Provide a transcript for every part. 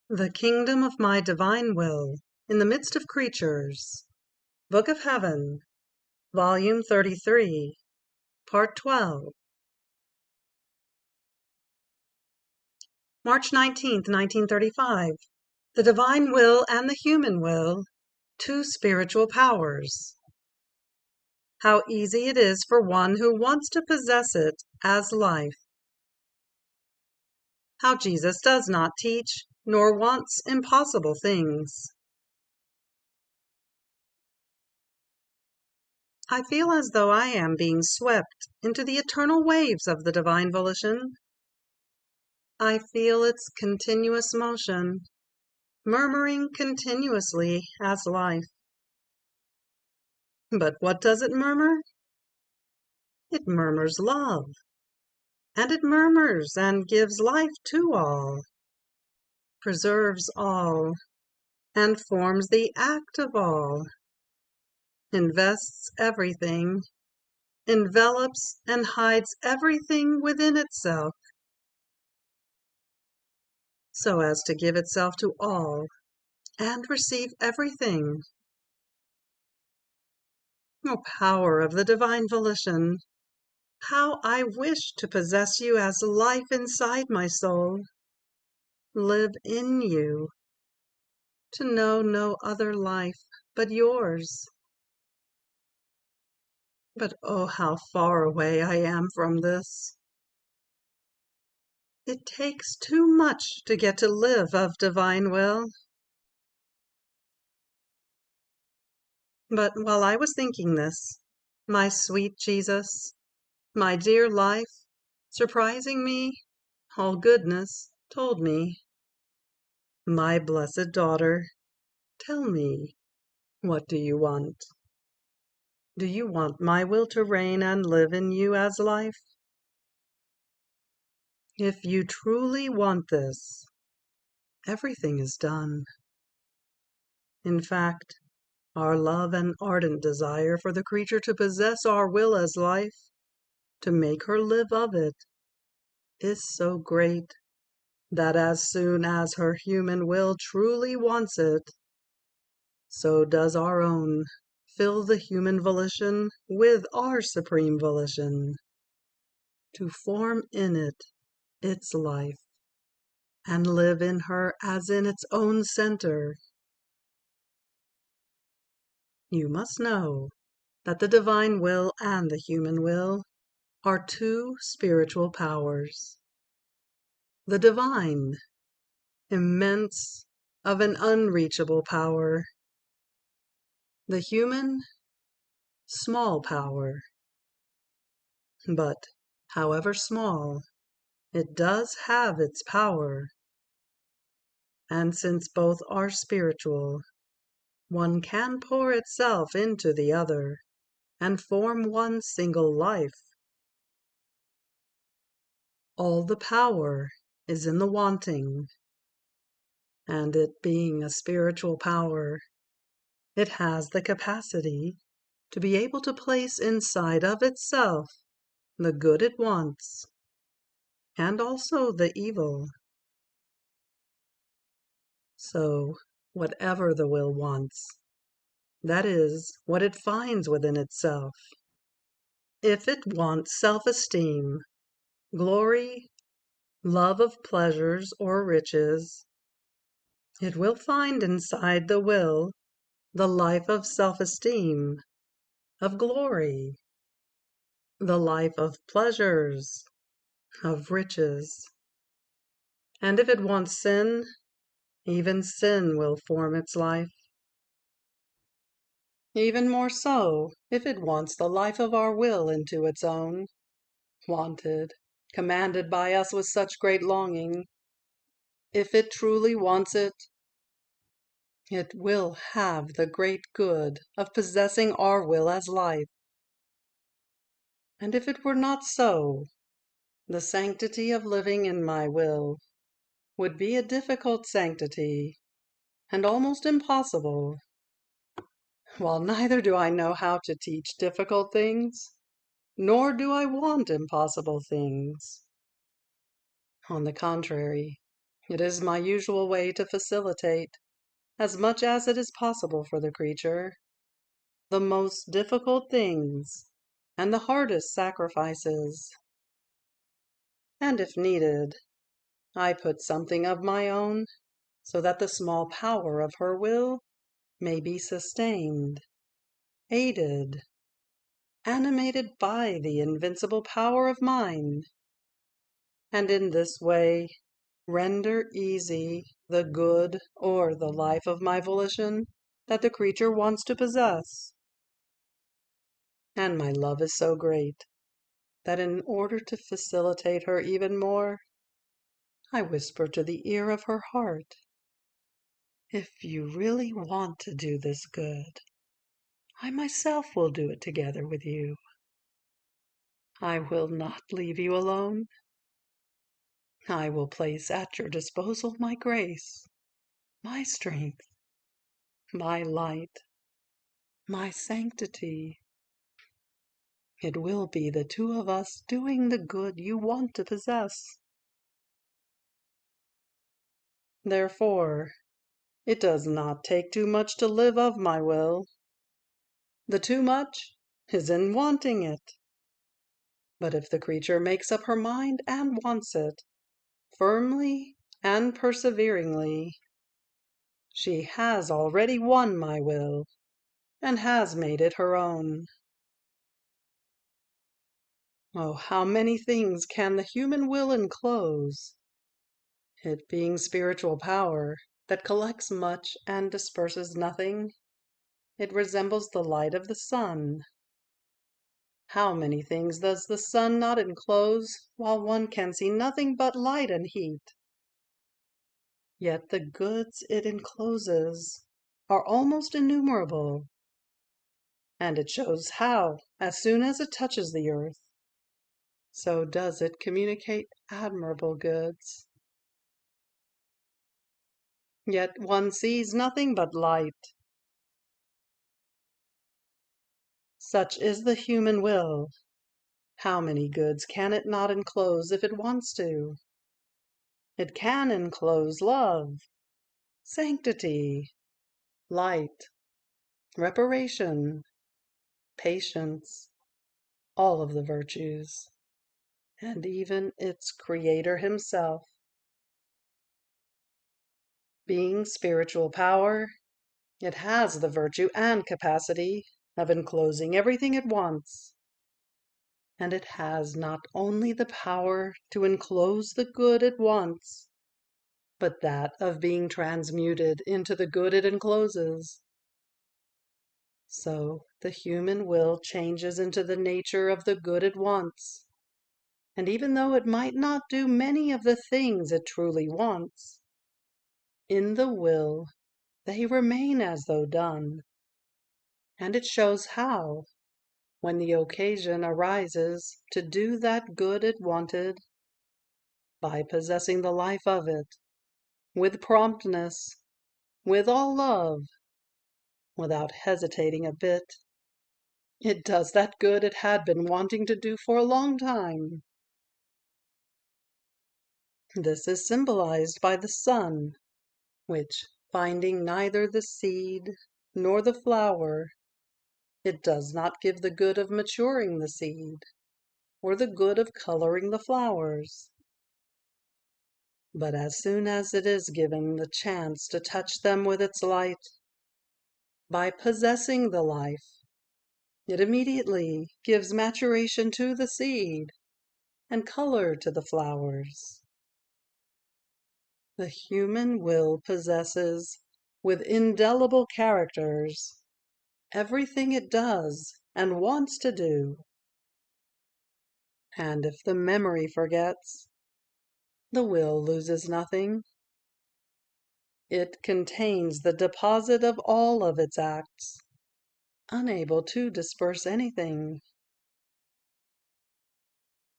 The Kingdom of My Divine Will in the Midst of Creatures. Book of Heaven, Volume 33, Part 12. March 19th, 1935. The Divine Will and the Human Will, two spiritual powers. How easy it is for one who wants to possess it as life. How Jesus does not teach nor wants impossible things. I feel as though I am being swept into the eternal waves of the divine volition. I feel its continuous motion, murmuring continuously as life. But what does it murmur? It murmurs love, and it murmurs and gives life to all, preserves all, and forms the act of all, invests everything, envelops and hides everything within itself, so as to give itself to all and receive everything. O power of the divine volition, how I wish to possess you as life inside my soul, live in you, to know no other life but yours. But oh, how far away I am from this. It takes too much to get to live of divine will. But while I was thinking this, my sweet Jesus, my dear life, surprising me, all goodness, told me, "My blessed daughter, tell me, what do you want? Do you want my will to reign and live in you as life? If you truly want this, everything is done. In fact, our love and ardent desire for the creature to possess our will as life, to make her live of it, is so great that as soon as her human will truly wants it, so does our own fill the human volition with our supreme volition, to form in it its life, and live in her as in its own center. You must know that the divine will and the human will are two spiritual powers. The divine, immense, of an unreachable power. The human, small power. But, however small, it does have its power. And since both are spiritual, one can pour itself into the other and form one single life. All the power is in the wanting, and it being a spiritual power, it has the capacity to be able to place inside of itself the good it wants, and also the evil. So, whatever the will wants, that is what it finds within itself. If it wants self-esteem, glory, love of pleasures or riches, it will find inside the will the life of self-esteem, of glory, the life of pleasures, of riches. And if it wants sin, even sin will form its life. Even more so, if it wants the life of our will into its own, wanted, commanded by us with such great longing. If it truly wants it, it will have the great good of possessing our will as life. And if it were not so, the sanctity of living in my will would be a difficult sanctity, and almost impossible, while neither do I know how to teach difficult things, nor do I want impossible things. On the contrary, It is my usual way to facilitate, as much as it is possible for the creature, the most difficult things and the hardest sacrifices. And if needed, I put something of my own so that the small power of her will may be sustained, aided, animated by the invincible power of mine, and in this way render easy the good or the life of my volition that the creature wants to possess. And my love is so great that in order to facilitate her even more, I whisper to the ear of her heart, "If you really want to do this good, I myself will do it together with you. I will not leave you alone. I will place at your disposal my grace, my strength, my light, my sanctity. It will be the two of us doing the good you want to possess. Therefore, it does not take too much to live of my will. The too much is in wanting it. But if the creature makes up her mind and wants it, firmly and perseveringly, she has already won my will, and has made it her own. Oh, how many things can the human will enclose? It being spiritual power that collects much and disperses nothing, it resembles the light of the sun. How many things does the sun not enclose, while one can see nothing but light and heat? Yet the goods it encloses are almost innumerable, and it shows how, as soon as it touches the earth, so does it communicate admirable goods. Yet one sees nothing but light. Such is the human will. How many goods can it not enclose if it wants to? It can enclose love, sanctity, light, reparation, patience, all of the virtues, and even its Creator Himself. Being spiritual power, it has the virtue and capacity of enclosing everything it wants. And it has not only the power to enclose the good it wants, but that of being transmuted into the good it encloses. So the human will changes into the nature of the good it wants, and even though it might not do many of the things it truly wants, in the will they remain as though done, and it shows how, when the occasion arises to do that good it wanted, by possessing the life of it, with promptness, with all love, without hesitating a bit, it does that good it had been wanting to do for a long time. This is symbolized by the sun, which, finding neither the seed nor the flower, it does not give the good of maturing the seed, or the good of coloring the flowers. But as soon as it is given the chance to touch them with its light, by possessing the life, it immediately gives maturation to the seed and color to the flowers. The human will possesses, with indelible characters, everything it does and wants to do. And if the memory forgets, the will loses nothing. It contains the deposit of all of its acts, unable to disperse anything.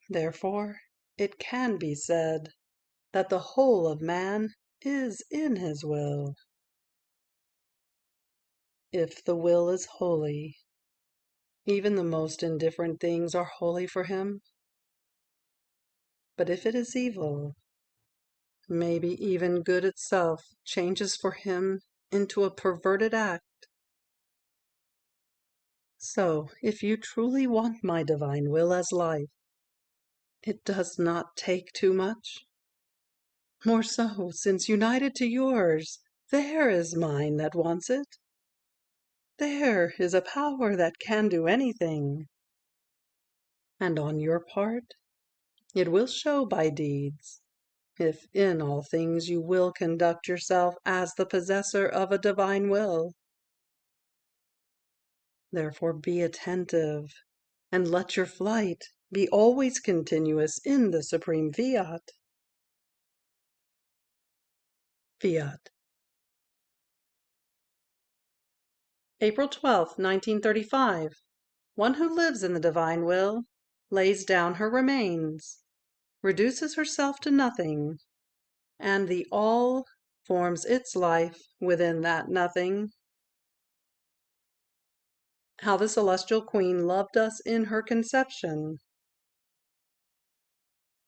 Therefore, it can be said that the whole of man is in his will. If the will is holy, even the most indifferent things are holy for him. But if it is evil, maybe even good itself, changes for him into a perverted act. So, if you truly want my divine will as life, it does not take too much. More so, since united to yours, there is mine that wants it. There is a power that can do anything. And on your part, it will show by deeds, if in all things you will conduct yourself as the possessor of a divine will. Therefore be attentive, and let your flight be always continuous in the supreme Fiat. Fiat. April 12th, 1935. One who lives in the divine will lays down her remains, reduces herself to nothing, and the all forms its life within that nothing. How the celestial queen loved us in her conception.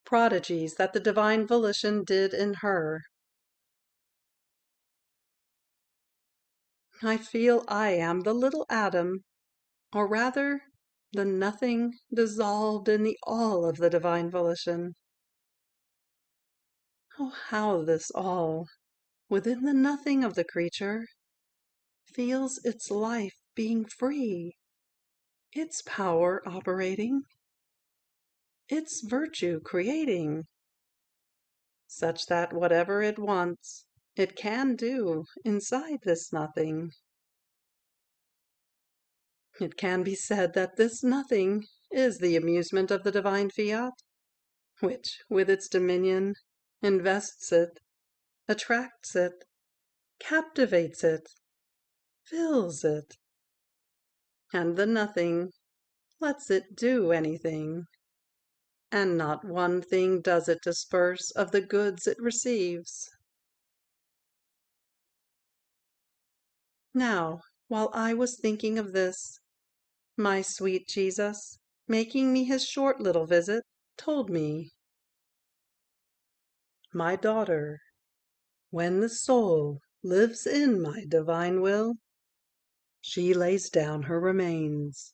Prodigies that the divine volition did in her. I feel I am the little atom, or rather the nothing dissolved in the all of the divine volition. Oh, how this all, within the nothing of the creature, feels its life being free, its power operating, its virtue creating, such that whatever it wants, it can do inside this nothing. It can be said that this nothing is the amusement of the divine Fiat, which, with its dominion, invests it, attracts it, captivates it, fills it, and the nothing lets it do anything, and not one thing does it disperse of the goods it receives. Now, while I was thinking of this, my sweet Jesus, making me his short little visit, told me, "My daughter, when the soul lives in my divine will, she lays down her remains.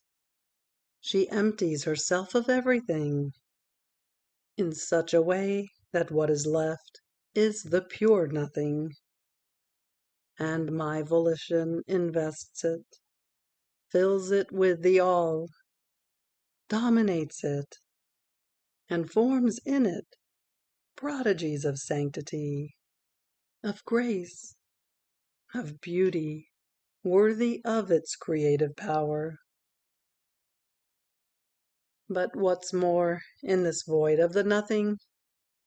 She empties herself of everything, in such a way that what is left is the pure nothing, and my volition invests it, fills it with the all, dominates it, and forms in it prodigies of sanctity, of grace, of beauty, worthy of its creative power. But what's more, in this void of the nothing,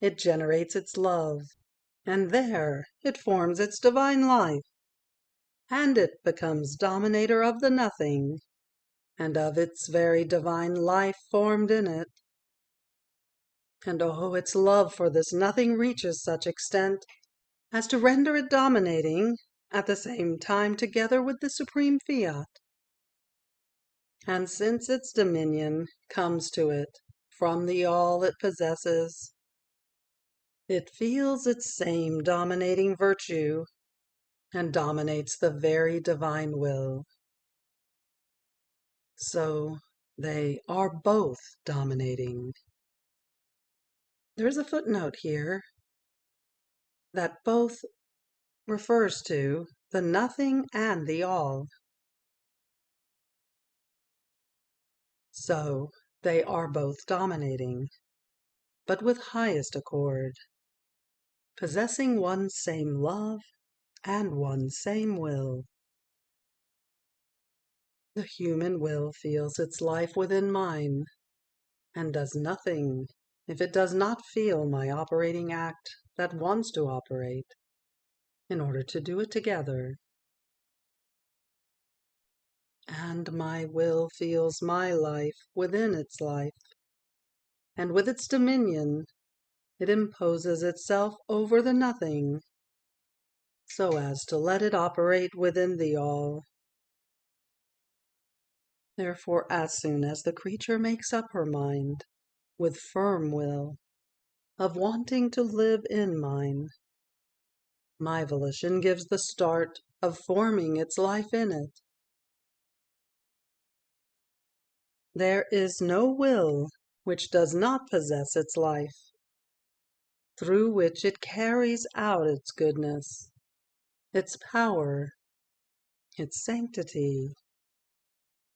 it generates its love, and there it forms its divine life, and it becomes dominator of the nothing, and of its very divine life formed in it. And oh, its love for this nothing reaches such extent as to render it dominating at the same time together with the supreme Fiat. And since its dominion comes to it from the all it possesses, it feels its same dominating virtue and dominates the very divine will. So they are both dominating. There is a footnote here that both refers to the nothing and the all. So they are both dominating, but with highest accord, possessing one same love and one same will. The human will feels its life within mine, and does nothing if it does not feel my operating act that wants to operate, in order to do it together. And my will feels my life within its life, and with its dominion it imposes itself over the nothing, so as to let it operate within the all. Therefore, as soon as the creature makes up her mind, with firm will, of wanting to live in mine. My volition gives the start of forming its life in it. There is no will which does not possess its life, through which it carries out its goodness, its power, its sanctity,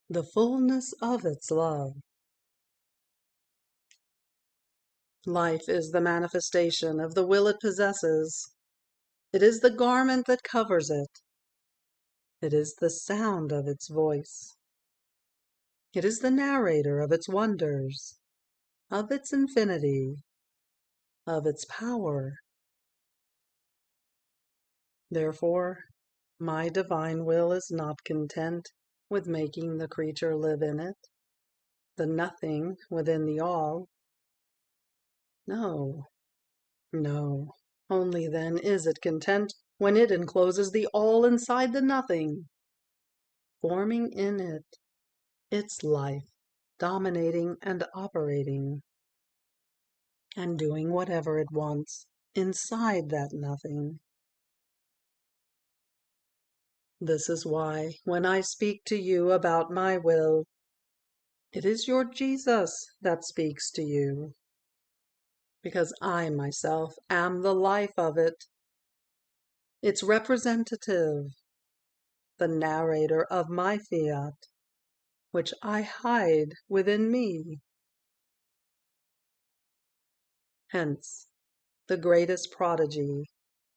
the fullness of its love. Life is the manifestation of the will it possesses. It is the garment that covers it. It is the sound of its voice. It is the narrator of its wonders, of its infinity, of its power. Therefore, my divine will is not content with making the creature live in it, the nothing within the all. No, no, only then is it content when it encloses the all inside the nothing, forming in it its life, dominating and operating, and doing whatever it wants inside that nothing. This is why, when I speak to you about my will, it is your Jesus that speaks to you, because I myself am the life of it, its representative, the narrator of my fiat, which I hide within me. Hence, the greatest prodigy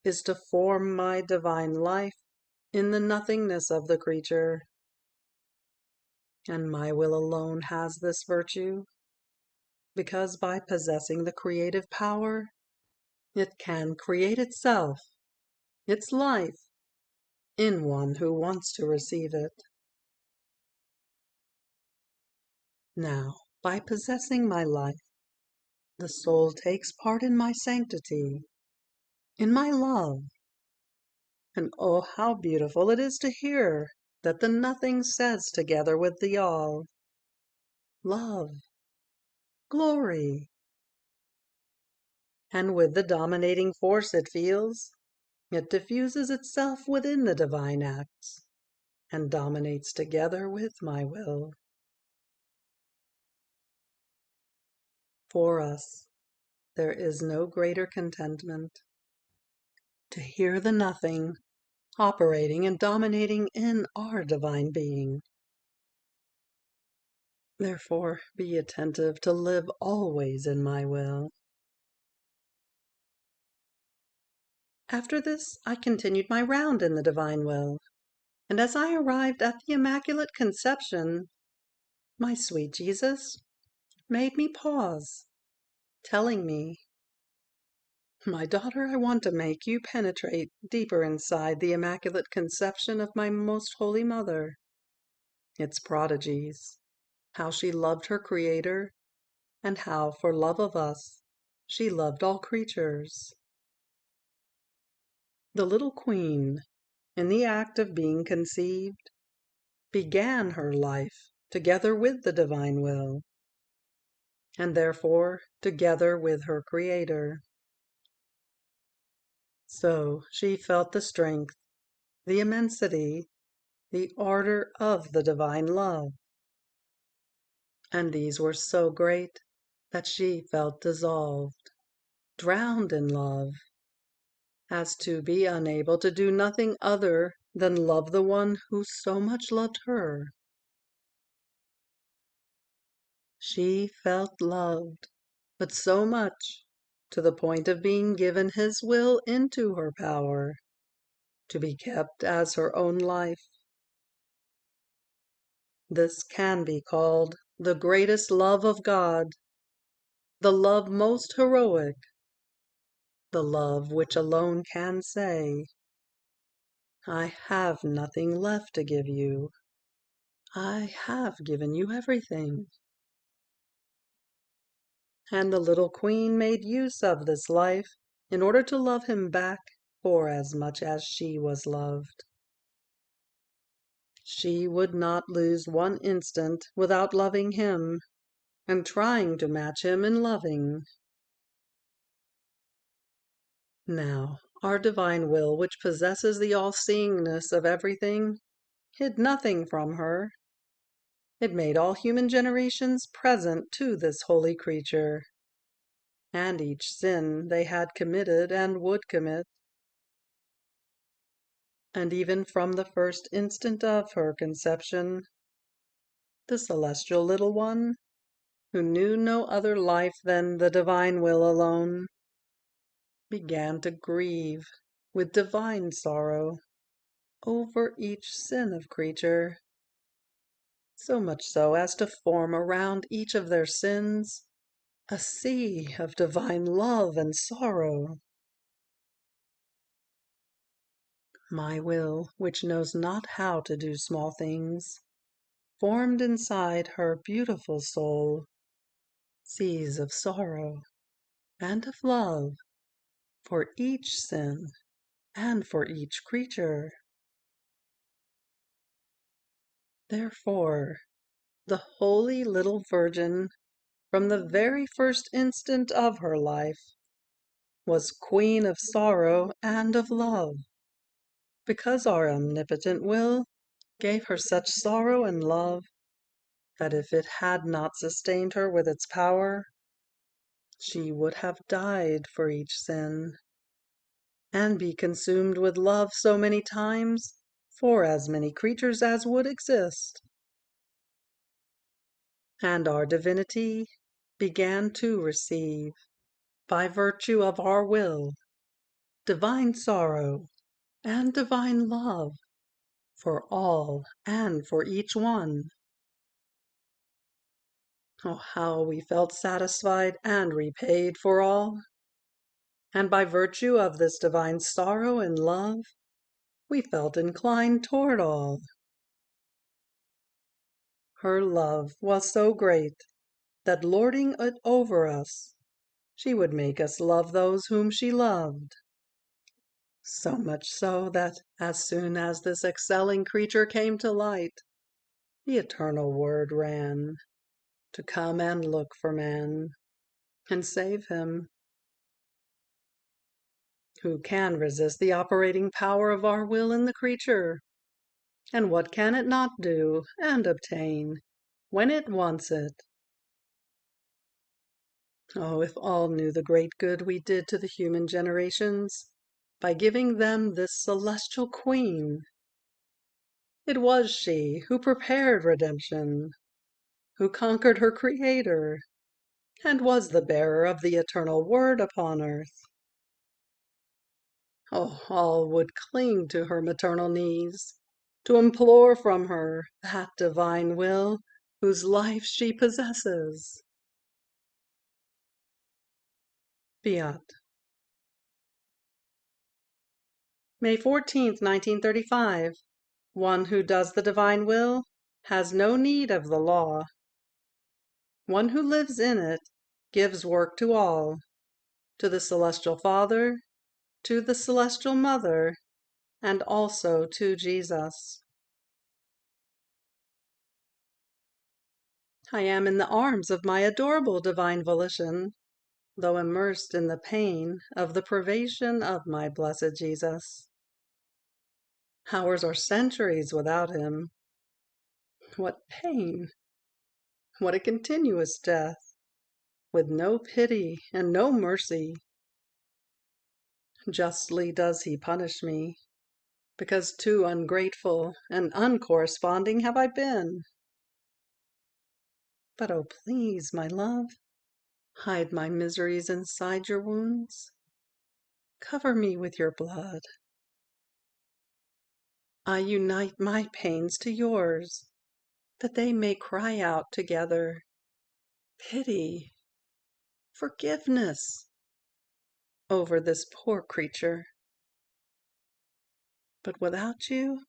is to form my divine life in the nothingness of the creature. And my will alone has this virtue, because by possessing the creative power, it can create itself, its life, in one who wants to receive it. Now, by possessing my life, the soul takes part in my sanctity, in my love. And oh, how beautiful it is to hear that the nothing says together with the all, love, glory. And with the dominating force it feels, it diffuses itself within the divine acts, and dominates together with my will. For us, there is no greater contentment to hear the nothing operating and dominating in our divine being. Therefore, be attentive to live always in my will. After this, I continued my round in the divine will, and as I arrived at the Immaculate Conception, my sweet Jesus made me pause, telling me, "My daughter, I want to make you penetrate deeper inside the Immaculate Conception of my Most Holy Mother, its prodigies, how she loved her Creator, and how, for love of us, she loved all creatures." The little queen, in the act of being conceived, began her life together with the divine will, and therefore together with her Creator. So she felt the strength, the immensity, the ardor of the divine love, and these were so great that she felt dissolved, drowned in love, as to be unable to do nothing other than love the one who so much loved her. She felt loved, but so much, to the point of being given his will into her power, to be kept as her own life. This can be called the greatest love of God, the love most heroic, the love which alone can say, "I have nothing left to give you. I have given you everything." And the little queen made use of this life in order to love him back for as much as she was loved. She would not lose one instant without loving him, and trying to match him in loving. Now, our divine will, which possesses the all-seeingness of everything, hid nothing from her. It made all human generations present to this holy creature, and each sin they had committed and would commit. And even from the first instant of her conception, the celestial little one, who knew no other life than the divine will alone, began to grieve with divine sorrow over each sin of creature, so much so as to form around each of their sins a sea of divine love and sorrow. My will, which knows not how to do small things, formed inside her beautiful soul seas of sorrow and of love for each sin and for each creature. Therefore, the holy little Virgin, from the very first instant of her life, was Queen of sorrow and of love, because our omnipotent will gave her such sorrow and love that if it had not sustained her with its power, she would have died for each sin, and be consumed with love so many times for as many creatures as would exist. And our divinity began to receive, by virtue of our will, divine sorrow and divine love for all and for each one. Oh, how we felt satisfied and repaid for all! And by virtue of this divine sorrow and love, we felt inclined toward all. Her love was so great that, lording it over us, she would make us love those whom she loved. So much so that, as soon as this excelling creature came to light, the eternal word ran to come and look for man and save him. Who can resist the operating power of our will in the creature? And what can it not do and obtain when it wants it? Oh, if all knew the great good we did to the human generations by giving them this celestial queen! It was she who prepared redemption, who conquered her creator, and was the bearer of the eternal word upon earth. Oh, all would cling to her maternal knees, to implore from her that divine will whose life she possesses. Fiat. May 14th, 1935. One who does the divine will has no need of the law. One who lives in it gives work to all, to the Celestial Father, to the Celestial Mother, and also to Jesus. I am in the arms of my adorable divine volition, though immersed in the pain of the privation of my blessed Jesus. Hours are centuries without him. What pain! What a continuous death, with no pity and no mercy. Justly does he punish me, because too ungrateful and uncorresponding have I been. But oh, please, my love, hide my miseries inside your wounds. Cover me with your blood. I unite my pains to yours, that they may cry out together, pity, forgiveness, over this poor creature. But without you,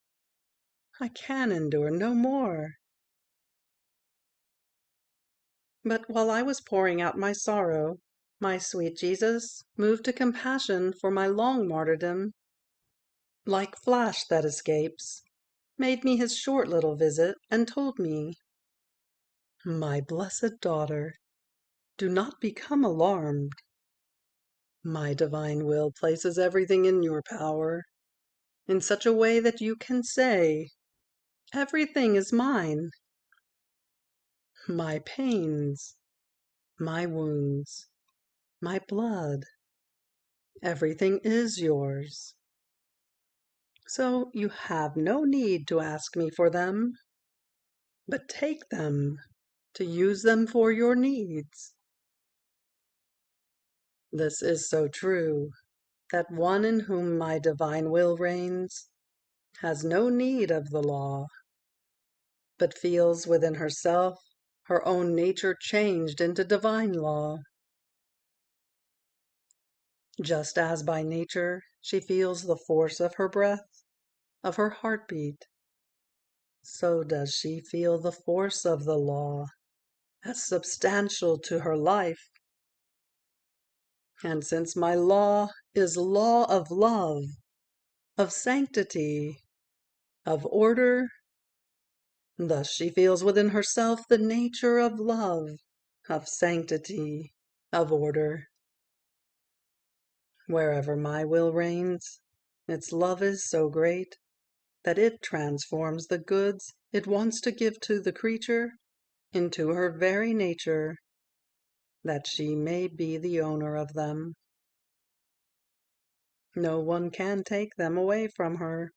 I can endure no more. But while I was pouring out my sorrow, my sweet Jesus, moved to compassion for my long martyrdom, like flash that escapes, made me his short little visit and told me, "My blessed daughter, do not become alarmed. My divine will places everything in your power, in such a way that you can say, everything is mine. My pains, my wounds, my blood, everything is yours. So you have no need to ask me for them, but take them to use them for your needs. This is so true that one in whom my divine will reigns has no need of the law, but feels within herself her own nature changed into divine law. Just as by nature she feels the force of her breath, of her heartbeat, so does she feel the force of the law as substantial to her life. And since my law is law of love, of sanctity, of order, thus she feels within herself the nature of love, of sanctity, of order. Wherever my will reigns, its love is so great that it transforms the goods it wants to give to the creature into her very nature, that she may be the owner of them. No one can take them away from her,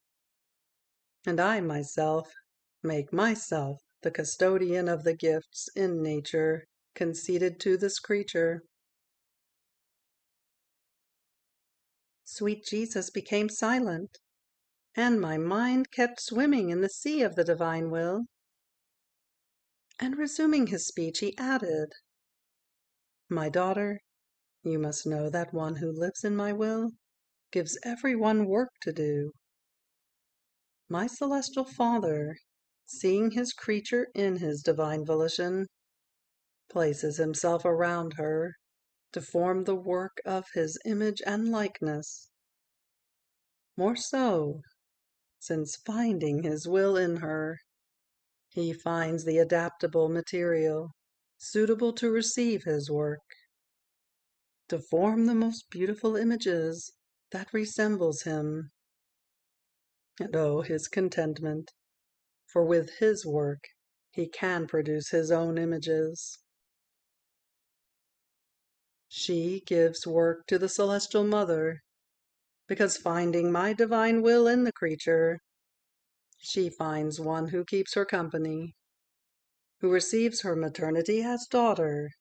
and I myself make myself the custodian of the gifts in nature conceded to this creature. Sweet Jesus became silent, and my mind kept swimming in the sea of the divine will. And resuming his speech, he added, "My daughter, you must know that one who lives in my will gives every one work to do. My celestial Father, seeing his creature in his divine volition, places himself around her to form the work of his image and likeness. More so, since finding his will in her, he finds the adaptable material suitable to receive his work, to form the most beautiful images that resembles him. And oh, his contentment, for with his work he can produce his own images." She gives work to the Celestial Mother, because finding my divine will in the creature, she finds one who keeps her company, who receives her maternity as daughter.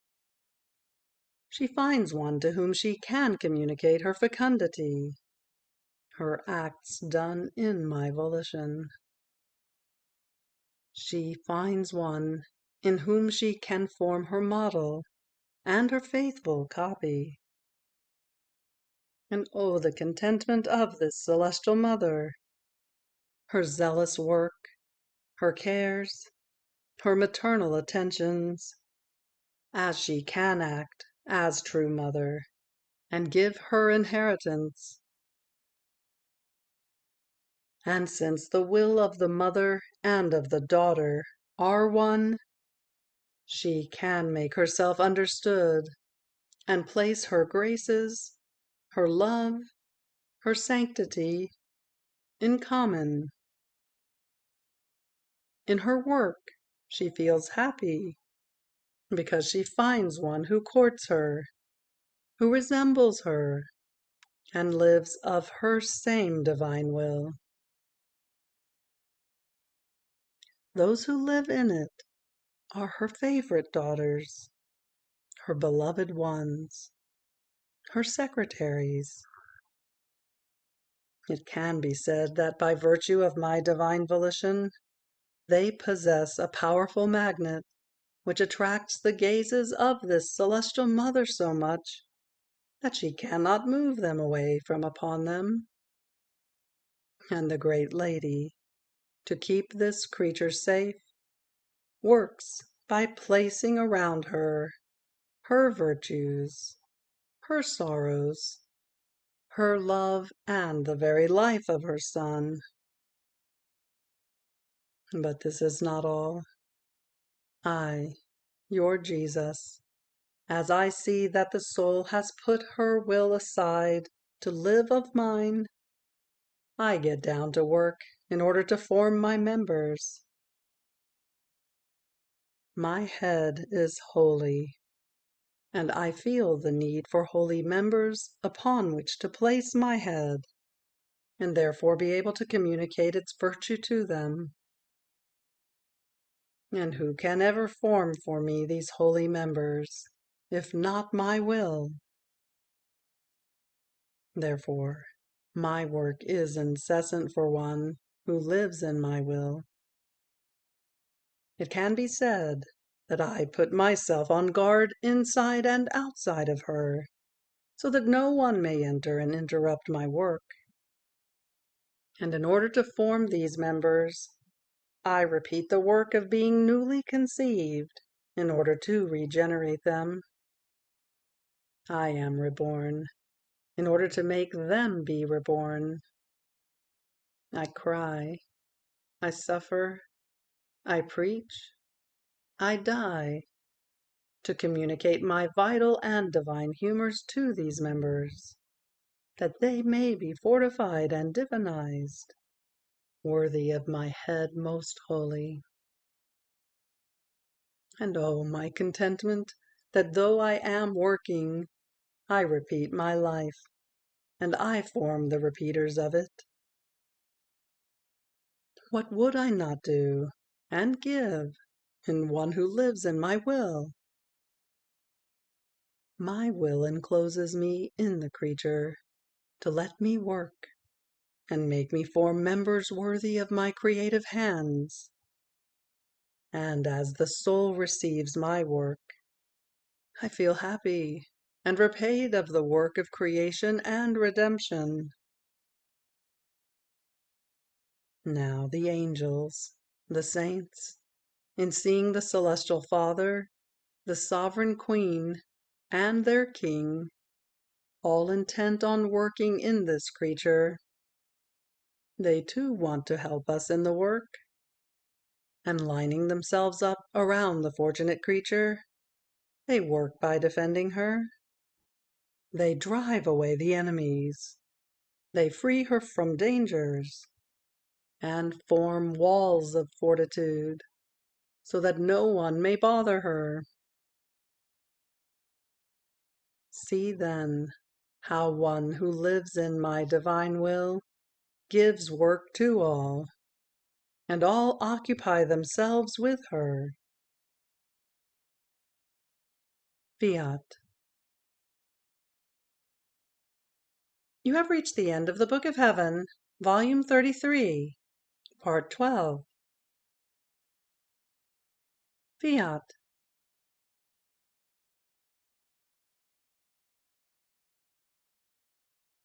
She finds one to whom she can communicate her fecundity, her acts done in my volition. She finds one in whom she can form her model and her faithful copy. And oh, the contentment of this celestial mother! Her zealous work, her cares, her maternal attentions, as she can act as true mother, and give her inheritance. And since the will of the mother and of the daughter are one, she can make herself understood, and place her graces, her love, her sanctity in common. In her work she feels happy, because she finds one who courts her, who resembles her, and lives of her same divine will. Those who live in it are her favorite daughters, her beloved ones, her secretaries. It can be said that by virtue of my divine volition, they possess a powerful magnet which attracts the gazes of this celestial mother so much that she cannot move them away from upon them. And the great lady, to keep this creature safe, works by placing around her her virtues, her sorrows, her love, and the very life of her Son. But this is not all. I, your Jesus, As I see that the soul has put her will aside to live of mine, I get down to work in order to form my members. My head is holy, and I feel the need for holy members upon which to place my head, and therefore be able to communicate its virtue to them. And who can ever form for me these holy members, if not my will? Therefore, my work is incessant for one who lives in my will. It can be said that I put myself on guard inside and outside of her, so that no one may enter and interrupt my work. And in order to form these members, I repeat the work of being newly conceived in order to regenerate them. I am reborn in order to make them be reborn. I cry, I suffer, I preach, I die, to communicate my vital and divine humors to these members, that they may be fortified and divinized, worthy of my head most holy. And oh, my contentment, that though I am working, I repeat my life, and I form the repeaters of it. What would I not do and give in one who lives in my will? My will encloses me in the creature to let me work and make me form members worthy of my creative hands. And as the soul receives my work, I feel happy and repaid of the work of creation and redemption. Now the angels, the saints, in seeing the celestial Father, the sovereign Queen, and their King, all intent on working in this creature, they too want to help us in the work, and lining themselves up around the fortunate creature, they work by defending her. They drive away the enemies. They free her from dangers, and form walls of fortitude, so that no one may bother her. See then how one who lives in my divine will gives work to all, and all occupy themselves with her. Fiat. You have reached the end of the Book of Heaven, Volume 33, Part 12. Fiat.